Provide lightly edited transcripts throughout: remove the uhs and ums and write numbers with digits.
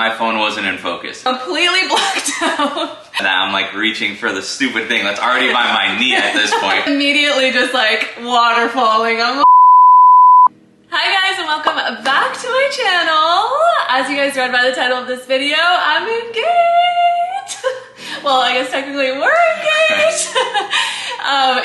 my phone wasn't in focus. Completely blacked out. And I'm like reaching for the stupid thing that's already by my knee at this point. Immediately just like water falling. Hi guys and welcome back to my channel. As you guys read by the title of this video, I'm engaged. Well, I guess technically we're engaged.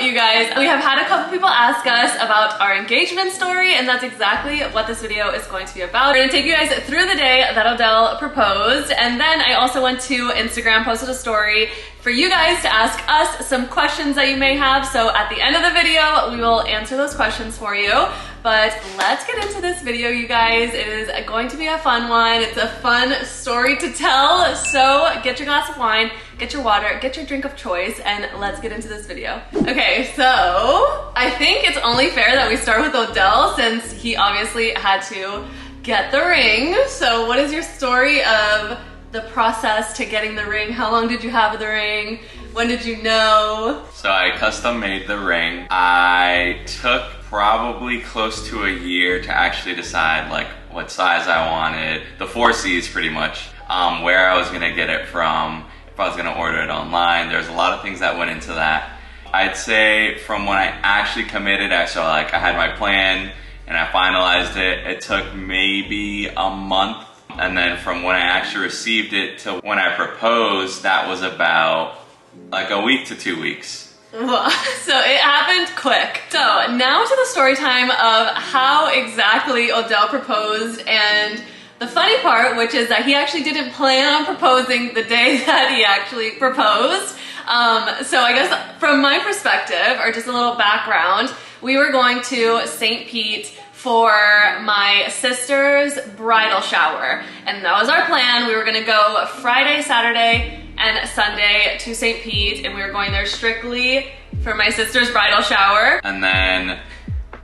You guys, we have had a couple people ask us about our engagement story, and that's exactly what this video is going to be about. We're gonna take you guys through the day that Odell proposed, and then I also went to Instagram, posted a story for you guys to ask us some questions that you may have. So at the end of the video, we will answer those questions for you. But let's get into this video, you guys. It is going to be a fun one. It's a fun story to tell. So get your glass of wine, get your water, get your drink of choice, and let's get into this video. Okay, so I think it's only fair that we start with Odell since he obviously had to get the ring. So what is your story of the process to getting the ring? How long did you have the ring? When did you know? So I custom made the ring. I took probably close to a year to actually decide like what size I wanted, the 4 C's pretty much, where I was gonna get it from, if I was gonna order it online. There's a lot of things that went into that. I'd say from when I actually committed, I had my plan and I finalized it. It took maybe a month. And then from when I actually received it to when I proposed, that was about like a week to 2 weeks. So it happened quick. So now to the story time of how exactly Odell proposed, and the funny part, which is that he actually didn't plan on proposing the day that he actually proposed. So I guess from my perspective, or just a little background, we were going to St. Pete for my sister's bridal shower. And that was our plan. We were gonna go Friday, Saturday, and Sunday to St. Pete, and we were going there strictly for my sister's bridal shower. And then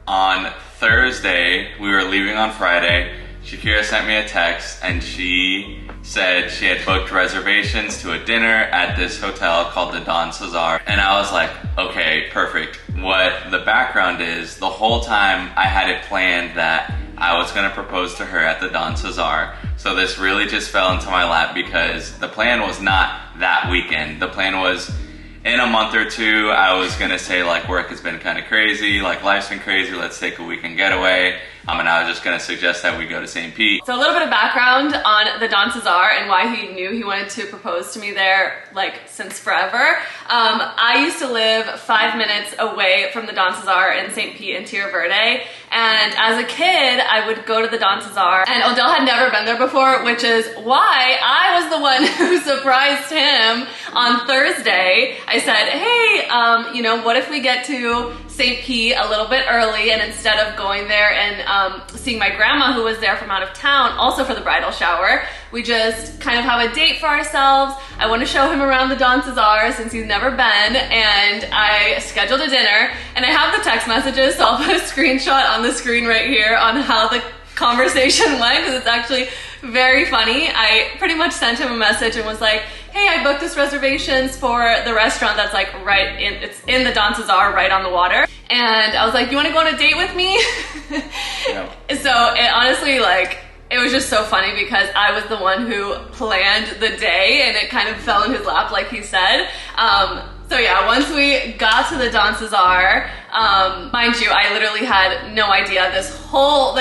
on Thursday, we were leaving on Friday, Shakira sent me a text and she said she had booked reservations to a dinner at this hotel called the Don Cesar. And I was like, okay, perfect. What the background is, the whole time I had it planned that I was gonna propose to her at the Don Cesar. So this really just fell into my lap because the plan was not that weekend. The plan was in a month or two, I was gonna say like work has been kind of crazy, like life's been crazy, let's take a weekend getaway. And I was just gonna suggest that we go to St. Pete. So a little bit of background on the Don Cesar and why he knew he wanted to propose to me there like since forever. I used to live 5 minutes away from the Don Cesar in St. Pete in Tierra Verde. And as a kid, I would go to the Don Cesar, and Odell had never been there before, which is why I was the one who surprised him on Thursday. I said, hey, you know, what if we get to St. Pete a little bit early, and instead of going there and seeing my grandma who was there from out of town, also for the bridal shower, we just kind of have a date for ourselves. I want to show him around the Don Cesar since he's never been, and I scheduled a dinner, and I have the text messages, so I'll put a screenshot on the screen right here on how the conversation went, because it's actually very funny. I pretty much sent him a message and was like, hey, I booked this reservations for the restaurant that's like it's in the Don Cesar, right on the water. And I was like, you want to go on a date with me? Yeah. So it honestly, like, it was just so funny because I was the one who planned the day and it kind of fell in his lap, like he said. So yeah, once we got to the Don Cesar, mind you, I literally had no idea this whole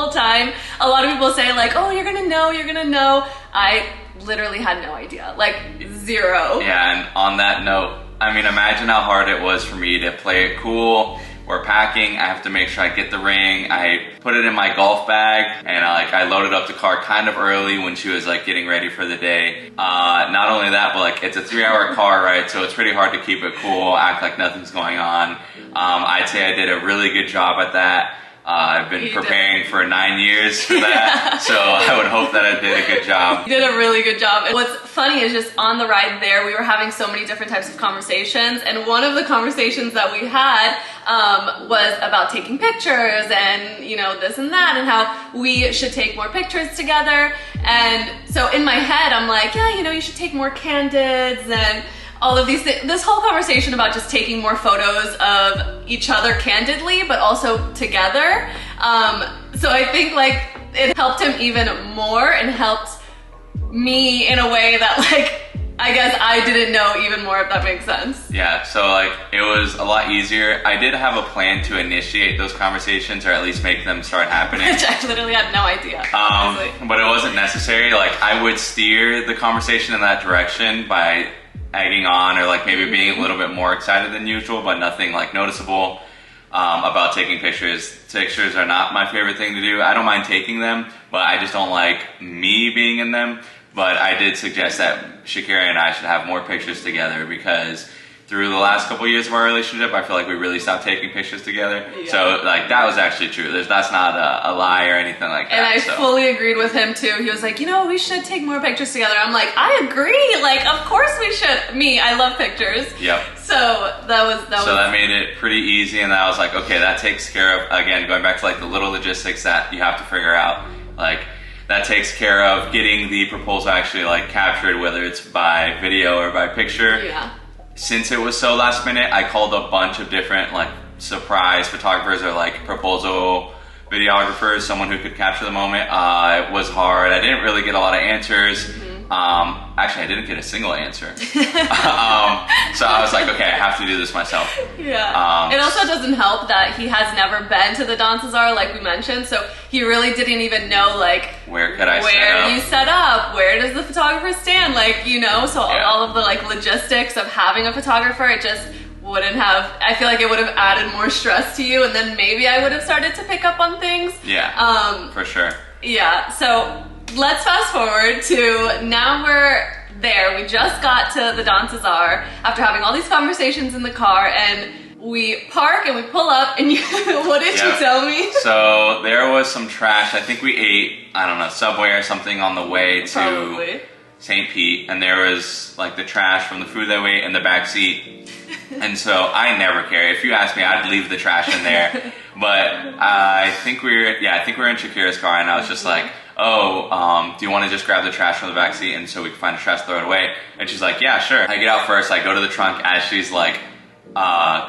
time. A lot of people say like, oh, you're gonna know. I literally had no idea, like zero. Yeah, and on that note, I mean, imagine how hard it was for me to play it cool. We're packing, I have to make sure I get the ring. I put it in my golf bag, and I loaded up the car kind of early when she was like getting ready for the day. Not only that, but like it's a 3-hour car ride, so it's pretty hard to keep it cool, act like nothing's going on. I'd say I did a really good job at that. I've been preparing for 9 years for that, yeah. So I would hope that I did a good job. You did a really good job. And what's funny is just on the ride there, we were having so many different types of conversations, and one of the conversations that we had was about taking pictures and, you know, this and that, and how we should take more pictures together. And so in my head, I'm like, yeah, you know, you should take more candids and all of these things. This whole conversation about just taking more photos of each other candidly, but also together. So I think like it helped him even more and helped me in a way that like, I guess I didn't know even more, if that makes sense. Yeah, so like it was a lot easier. I did have a plan to initiate those conversations or at least make them start happening. Which I literally had no idea. But it wasn't necessary. Like I would steer the conversation in that direction by egging on or like maybe being a little bit more excited than usual, but nothing like noticeable about taking pictures. Pictures are not my favorite thing to do. I don't mind taking them, but I just don't like me being in them. But I did suggest that Shakira and I should have more pictures together because through the last couple of years of our relationship, I feel like we really stopped taking pictures together. Yeah. So like that was actually true. That's not a lie or anything like that. And I fully agreed with him too. He was like, you know, we should take more pictures together. I'm like, I agree. Like, of course we should. I love pictures. Yep. So that made it pretty easy. And I was like, okay, that takes care of, again, going back to like the little logistics that you have to figure out. Like, that takes care of getting the proposal actually like captured, whether it's by video or by picture. Yeah. Since it was so last minute, I called a bunch of different like surprise photographers or like proposal videographers, someone who could capture the moment. It was hard. I didn't really get a lot of answers. Actually, I didn't get a single answer. So I was like, okay, I have to do this myself. Yeah. It also doesn't help that he has never been to the dances are, like we mentioned, so he really didn't even know, like, where could I set up? Where you set up? Where does the photographer stand? Like, you know, so all of the, like, logistics of having a photographer, it just wouldn't have, I feel like it would have added more stress to you, and then maybe I would have started to pick up on things. Yeah, for sure. Yeah, so let's fast forward to now we're there. We just got to the dances are after having all these conversations in the car, and we park and we pull up, and you, what did you tell me? So there was some trash. I think we ate, I don't know, Subway or something on the way to St. Pete, and there was like the trash from the food that we ate in the back seat. And so I never care. If you ask me, I'd leave the trash in there. But I think we were in Shakira's car, and I was just like, oh, do you want to just grab the trash from the back seat and so we can find the trash, throw it away? And she's like, yeah, sure. I get out first, I go to the trunk as she's like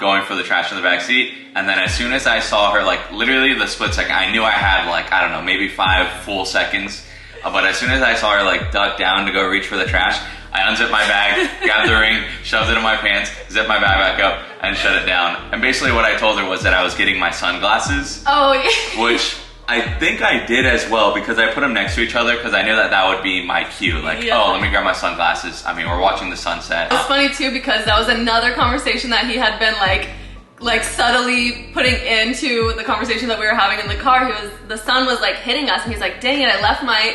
going for the trash in the back seat. And then as soon as I saw her, like literally the split second, I knew I had like, I don't know, maybe 5 full seconds. But as soon as I saw her like duck down to go reach for the trash, I unzipped my bag, grabbed the ring, shoved it in my pants, zipped my bag back up, and shut it down. And basically what I told her was that I was getting my sunglasses. Oh, yeah. Which I think I did as well, because I put them next to each other because I knew that that would be my cue. Like, oh, let me grab my sunglasses. I mean, we're watching the sunset. It's funny too, because that was another conversation that he had been like subtly putting into the conversation that we were having in the car. The sun was like hitting us, and he's like, dang it, I left my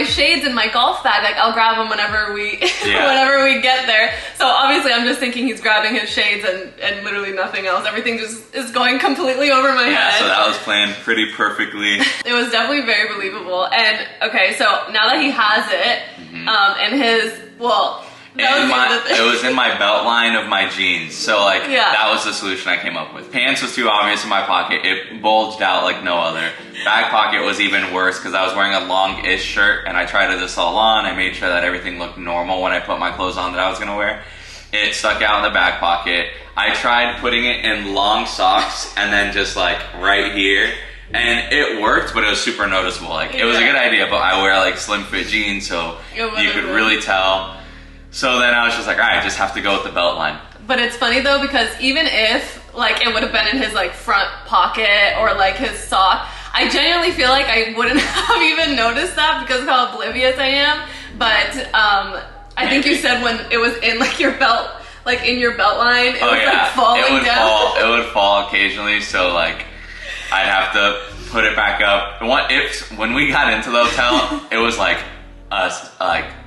shades in my golf bag. Like, I'll grab them whenever we whenever we get there. So obviously I'm just thinking he's grabbing his shades and literally nothing else. Everything just is going completely over my head. Yeah, so that was planned pretty perfectly. It was definitely very believable. And okay, so now that he has it, and his, well, it was in my belt line of my jeans. So like, that was the solution I came up with. Pants was too obvious in my pocket. It bulged out like no other. Back pocket was even worse because I was wearing a long-ish shirt, and I tried this all on. I made sure that everything looked normal when I put my clothes on that I was gonna wear. It stuck out in the back pocket. I tried putting it in long socks and then just like right here. And it worked, but it was super noticeable. Like, it was a good idea, but I wear like slim fit jeans, so you could really tell. So then I was just like, all right, I just have to go with the belt line. But it's funny though, because even if like it would have been in his like front pocket or like his sock, I genuinely feel like I wouldn't have even noticed that because of how oblivious I am. But I think you said when it was in like your belt, like in your belt line, it was like falling down. It would fall occasionally, so like I'd have to put it back up. When we got into the hotel, it was like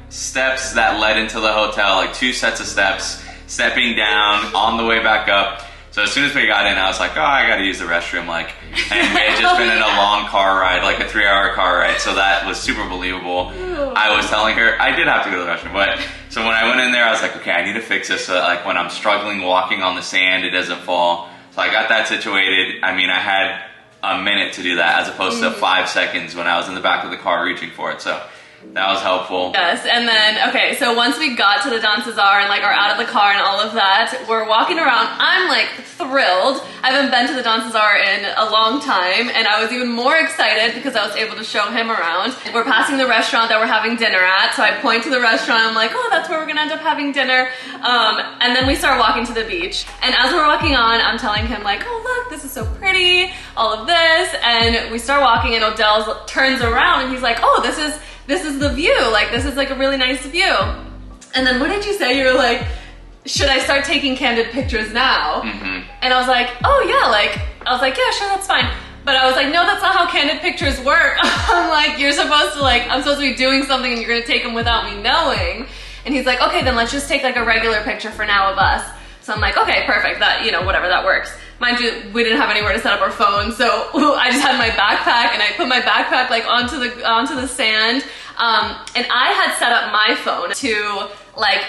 steps that led into the hotel, like 2 sets of steps, stepping down on the way back up. So as soon as we got in, I was like, oh, I gotta use the restroom, like, and we had just been in a long car ride, like a 3-hour car ride, so that was super believable. I was telling her, I did have to go to the restroom, but, so when I went in there, I was like, okay, I need to fix this so that, like, when I'm struggling walking on the sand, it doesn't fall. So I got that situated. I mean, I had a minute to do that, as opposed to 5 seconds when I was in the back of the car reaching for it, so That was helpful. Yes, and then, okay, so once we got to the Don Cesar and like are out of the car and all of that, we're walking around. I'm like thrilled. I haven't been to the Don Cesar in a long time, and I was even more excited because I was able to show him around. We're passing the restaurant that we're having dinner at, so I point to the restaurant. I'm like, oh, that's where we're gonna end up having dinner. And then we start walking to the beach, and as we're walking on, I'm telling him like, oh look, this is so pretty, all of this, and we start walking, and Odell turns around and he's like, oh, this is the view, like this is like a really nice view. And then what did you say? You were like, should I start taking candid pictures now? And I was like, oh yeah, like, I was like, yeah, sure, that's fine. But I was like, no, that's not how candid pictures work. I'm like, you're supposed to like, I'm supposed to be doing something and you're gonna take them without me knowing. And he's like, okay, then let's just take like a regular picture for now of us. So I'm like, okay, perfect, that, you know, whatever, that works. Mind you, we didn't have anywhere to set up our phone, so I just had my backpack, and I put my backpack like onto the sand, and I had set up my phone to like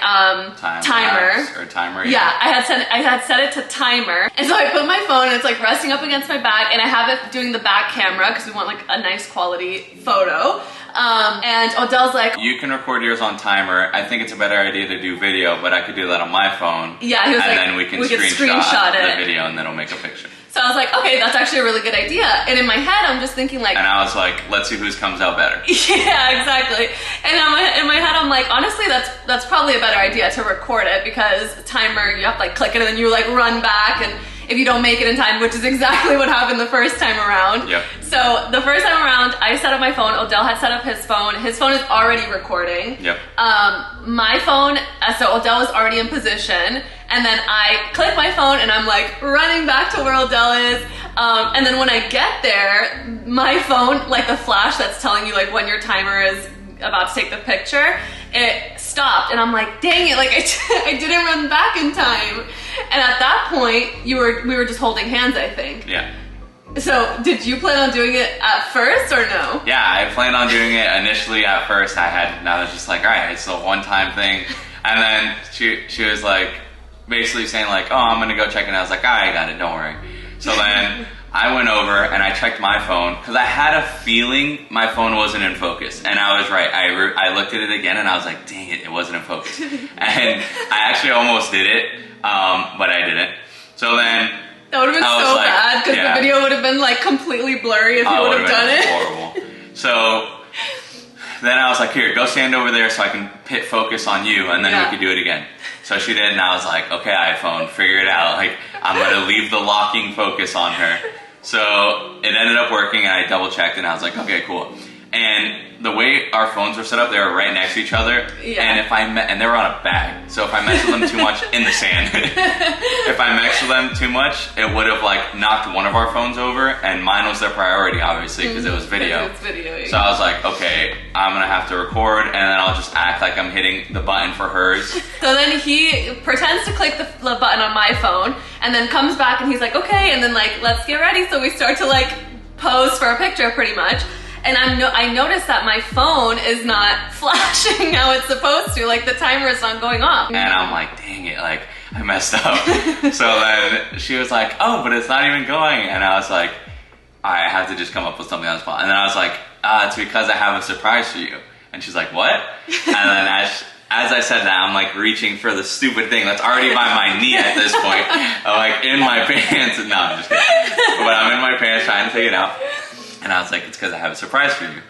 timer or timer. Yeah, I had set it to timer, and so I put my phone, and it's like resting up against my back, and I have it doing the back camera because we want like a nice quality photo. And Odell's like, you can record yours on timer. I think it's a better idea to do video, but I could do that on my phone. Yeah, he was and like, then we can screenshot the video, and then it'll make a picture. So I was like, okay, that's actually a really good idea. And in my head, I'm just thinking like, and I was like, let's see whose comes out better. Yeah, exactly. And in my head, I'm like, honestly, that's probably a better idea to record it, because timer, you have to like click it and then you like run back, and if you don't make it in time, which is exactly what happened the first time around. Yep. So the first time around, I set up my phone. Odell had set up his phone. His phone is already recording. Yep. My phone, so Odell is already in position. And then I click my phone and I'm like running back to where Odell is. And then when I get there, my phone, like the flash that's telling you like when your timer is about to take the picture, it stopped, and I'm like, dang it, like I didn't run back in time. And at that point, we were just holding hands, I think. Yeah. So did you plan on doing it at first or no? Yeah, I planned on doing it initially at first. I was just like, all right, it's a one-time thing. And then she was like, basically saying like, oh, I'm gonna go check it. And I was like, I got it, don't worry. So then I went over and I checked my phone because I had a feeling my phone wasn't in focus, and I was right. I looked at it again and I was like, dang it wasn't in focus. And I actually almost did it, but I didn't. So then that would have been so bad, because the video would have been like completely blurry if you would have done it. Horrible. So then I was like, here, go stand over there so I can hit focus on you, and then we could do it again. So she did, and I was like, okay, iPhone, figure it out. Like, I'm gonna leave the locking focus on her. So it ended up working, and I double checked, and I was like, okay, cool. And the way our phones were set up, they were right next to each other. And and they were on a bag. So if I messed with them too much in the sand, if I messed with them too much, it would have like knocked one of our phones over, and mine was their priority, obviously, because it was video. It's video, yeah. So I was like, okay, I'm gonna have to record, and then I'll just act like I'm hitting the button for hers. So then he pretends to click the button on my phone, and then comes back and he's like, okay, and then like, let's get ready. So we start to like pose for a picture pretty much. And I noticed that my phone is not flashing how it's supposed to, like the timer is not going off. And I'm like, dang it, like I messed up. So then she was like, oh, but it's not even going. And I was like, all right, I have to just come up with something on the spot. And then I was like, it's because I have a surprise for you. And she's like, what? And then as I said that, I'm like reaching for the stupid thing that's already by my knee at this point. I'm like in my pants. No, I'm just kidding. But I'm in my pants trying to take it out. And I was like, it's because I have a surprise for you.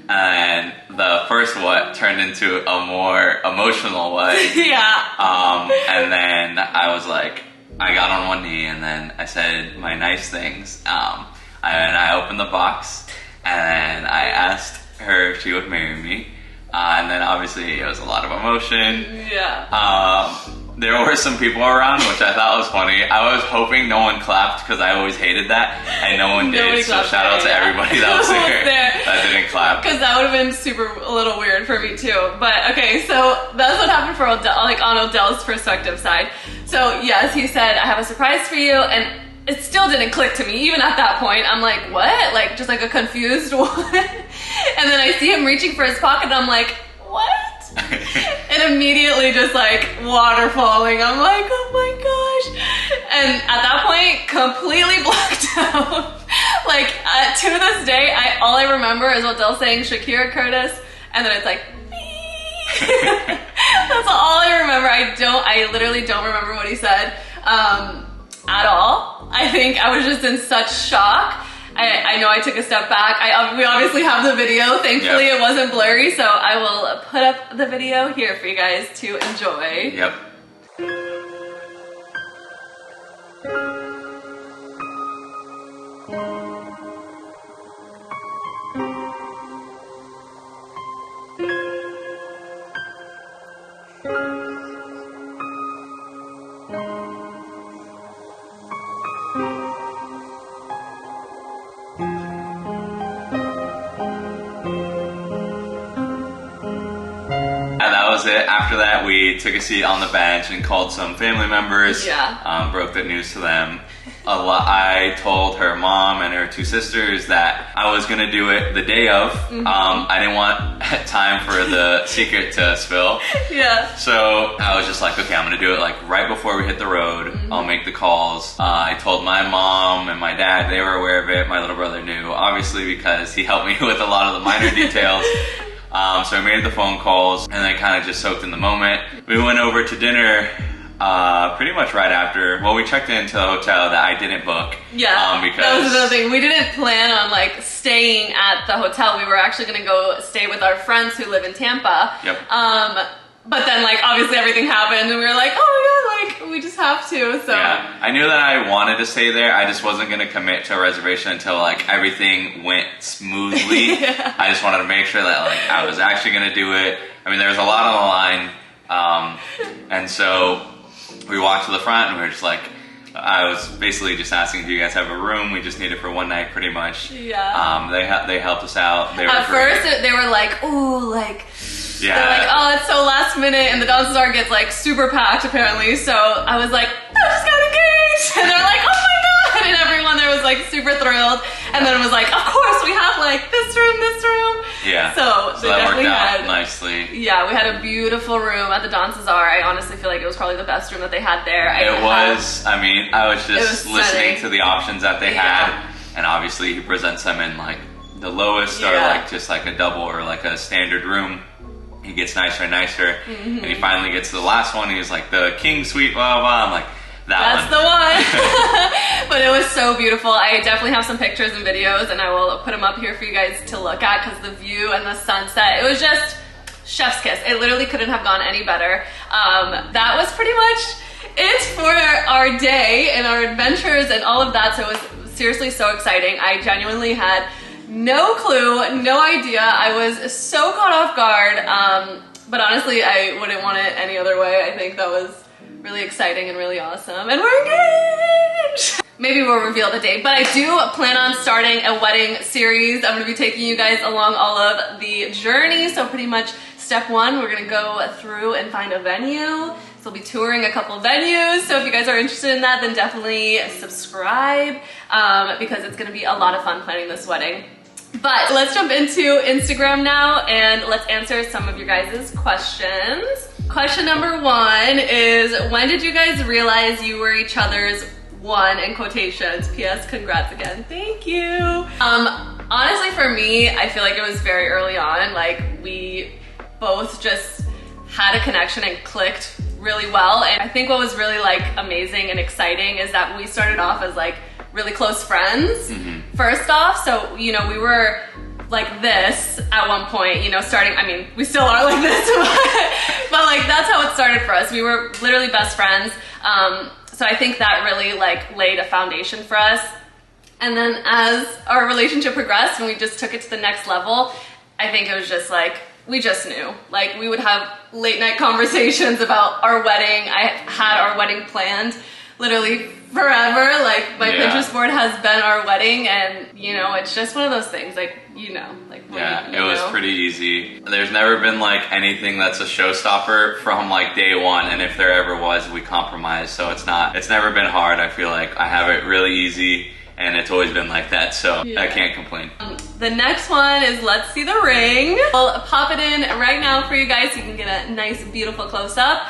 And the first what turned into a more emotional what. Yeah. And then I was like, I got on one knee and then I said my nice things. And I opened the box and I asked her if she would marry me. And then obviously it was a lot of emotion. Yeah. There were some people around, which I thought was funny. I was hoping no one clapped because I always hated that, and no one did. So shout out to everybody that was there that didn't clap. Because that would have been a little weird for me too. But okay, so that's what happened for Odell, like on Odell's perspective side. So yes, he said, I have a surprise for you, and it still didn't click to me. Even at that point, I'm like, what? Like just like a confused one. And then I see him reaching for his pocket, and I'm like, what? And immediately just like water falling. I'm like, oh my gosh. And at that point, completely blacked out. Like to this day, all I remember is Odell saying Shakira, Curtis, and then it's like, that's all I remember. I literally don't remember what he said at all. I think I was just in such shock. I know I took a step back. We obviously have the video. Thankfully, It wasn't blurry, so I will put up the video here for you guys to enjoy. Yep. Was it. After that, we took a seat on the bench and called some family members. Broke the news to them. I told her mom and her two sisters that I was gonna do it the day of. I didn't want time for the secret to spill. So I was just like, okay, I'm gonna do it like right before we hit the road. I'll make the calls. I told my mom and my dad, they were aware of it. My little brother knew, obviously, because he helped me with a lot of the minor details. So I made the phone calls and then kind of just soaked in the moment. We went over to dinner pretty much right after. Well, we checked into the hotel that I didn't book. Because that was another thing. We didn't plan on like staying at the hotel. We were actually going to go stay with our friends who live in Tampa. But then like obviously everything happened and we were like, oh yeah, like we just have to. So I knew that I wanted to stay there. I just wasn't going to commit to a reservation until like everything went smoothly. I just wanted to make sure that like I was actually going to do it. I mean, there was a lot on the line. And so we walked to the front and we were just like, I was basically just asking if you guys have a room. We just need it for one night pretty much. They helped us out. At first they were like, ooh, like, they're like, oh, it's so last minute, and the Dancing gets like super packed apparently. So I was like, I just got engaged, and they're like, oh my god, and everyone there was like super thrilled. And then it was like, of course we have like this room. So that worked out nicely. We had a beautiful room at the Dancing. I honestly feel like it was probably the best room that they had there. I was just listening to the options that they had, and obviously he presents them in like the lowest or like just like a double or like a standard room. He gets nicer and nicer, and he finally gets to the last one. He was like, the king suite, blah, blah, blah. I'm like, that's the one. But it was so beautiful. I definitely have some pictures and videos, and I will put them up here for you guys to look at, because the view and the sunset, it was just chef's kiss. It literally couldn't have gone any better. That was pretty much it for our day and our adventures and all of that. So it was seriously so exciting. I genuinely had no clue, no idea. I was so caught off guard, but honestly, I wouldn't want it any other way. I think that was really exciting and really awesome, and we're engaged! Maybe we'll reveal the date, but I do plan on starting a wedding series. I'm gonna be taking you guys along all of the journey, so pretty much step one, we're gonna go through and find a venue. So we'll be touring a couple venues, so if you guys are interested in that, then definitely subscribe, because it's gonna be a lot of fun planning this wedding. But let's jump into Instagram now and let's answer some of your guys' questions. Question number one is, when did you guys realize you were each other's one, in quotations? P.S. Congrats again. Thank you. Honestly, for me, I feel like it was very early on. Like, we both just had a connection and clicked really well. And I think what was really like amazing and exciting is that we started off as like really close friends first off. So, you know, we were like this at one point, you know, starting, I mean, we still are like this, but like that's how it started for us. We were literally best friends. So I think that really like laid a foundation for us. And then as our relationship progressed and we just took it to the next level, I think it was just like, we just knew. Like, we would have late night conversations about our wedding. I had our wedding planned literally forever. Like, my Pinterest board has been our wedding, and you know, it's just one of those things, like, you know, like, it was pretty easy. There's never been like anything that's a showstopper from like day one, and if there ever was, we compromised. So it's never been hard. I feel like I have it really easy, and it's always been like that, so I can't complain. The next one is, let's see the ring. I'll pop it in right now for you guys so you can get a nice, beautiful close-up.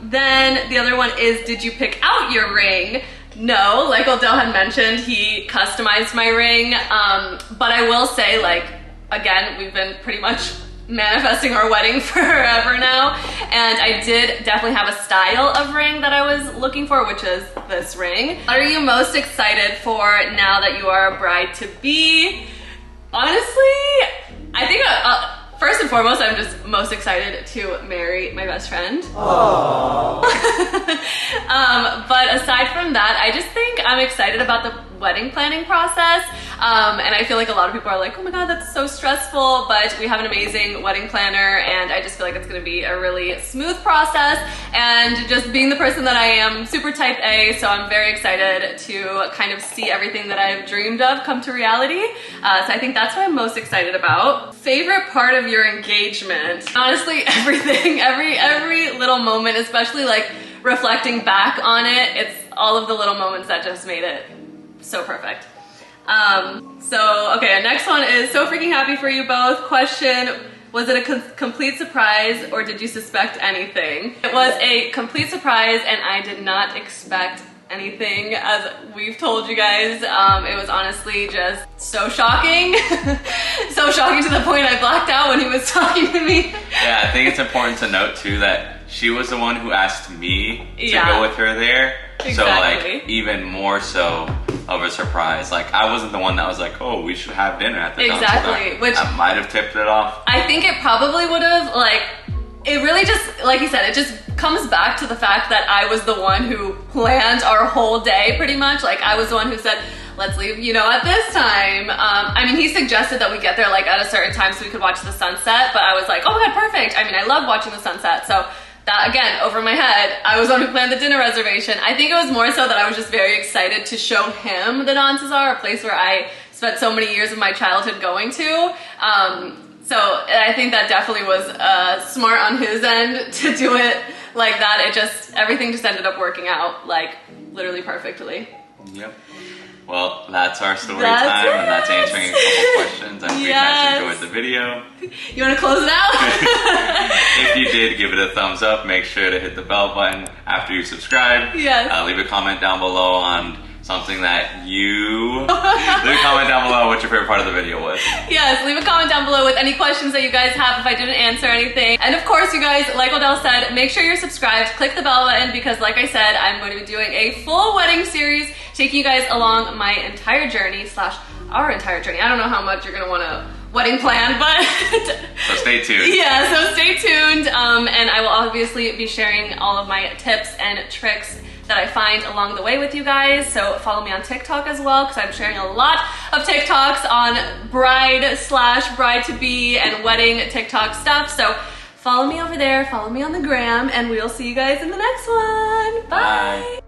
Then the other one is, did you pick out your ring? No, like Odell had mentioned, he customized my ring. But I will say, like, again, we've been pretty much manifesting our wedding forever now, and I did definitely have a style of ring that I was looking for, which is this ring. What are you most excited for now that you are a bride-to-be? Honestly, I think first and foremost, I'm just most excited to marry my best friend. Aww. But aside from that, I just think I'm excited about the wedding planning process. And I feel like a lot of people are like, oh my God, that's so stressful, but we have an amazing wedding planner, and I just feel like it's gonna be a really smooth process. And just being the person that I am, super type A, so I'm very excited to kind of see everything that I've dreamed of come to reality. So I think that's what I'm most excited about. Favorite part of your engagement? Honestly, everything, every little moment, especially like reflecting back on it, it's all of the little moments that just made it so perfect. Okay, next one is so freaking happy for you both. Question, was it a complete surprise or did you suspect anything? It was a complete surprise and I did not expect anything, as we've told you guys. It was honestly just so shocking. So shocking to the point I blacked out when he was talking to me. Yeah, I think it's important to note too that she was the one who asked me to go with her there. Exactly. So like even more so of a surprise. Like I wasn't the one that was like, oh, we should have dinner at the dance. Exactly. Which that might have tipped it off. I think it probably would have, like, it really just, like you said, it just comes back to the fact that I was the one who planned our whole day pretty much. Like I was the one who said, let's leave, you know, at this time. I mean, he suggested that we get there like at a certain time so we could watch the sunset, but I was like, oh my God, perfect. I mean, I love watching the sunset. So that, again, over my head, I was the one who planned the dinner reservation. I think it was more so that I was just very excited to show him the Don Cesar, a place where I spent so many years of my childhood going to. So I think that definitely was smart on his end to do it like that. It just, everything just ended up working out like literally perfectly. Yep. Well, that's our story time, and that's answering a couple questions. I hope you guys enjoyed the video. You want to close it out? If you did, give it a thumbs up. Make sure to hit the bell button after you subscribe. Yes. Leave a comment down below on something that you... leave a comment down below what your favorite part of the video was. Yes, leave a comment down below with any questions that you guys have if I didn't answer anything. And of course, you guys, like Odell said, make sure you're subscribed. Click the bell button because, like I said, I'm going to be doing a full wedding series, taking you guys along my entire journey / our entire journey. I don't know how much you're going to want to wedding plan, but... So stay tuned. Yeah, so stay tuned. And I will obviously be sharing all of my tips and tricks that I find along the way with you guys. So follow me on TikTok as well, because I'm sharing a lot of TikToks on bride / bride-to-be and wedding TikTok stuff. So follow me over there, follow me on the gram, and we'll see you guys in the next one. Bye.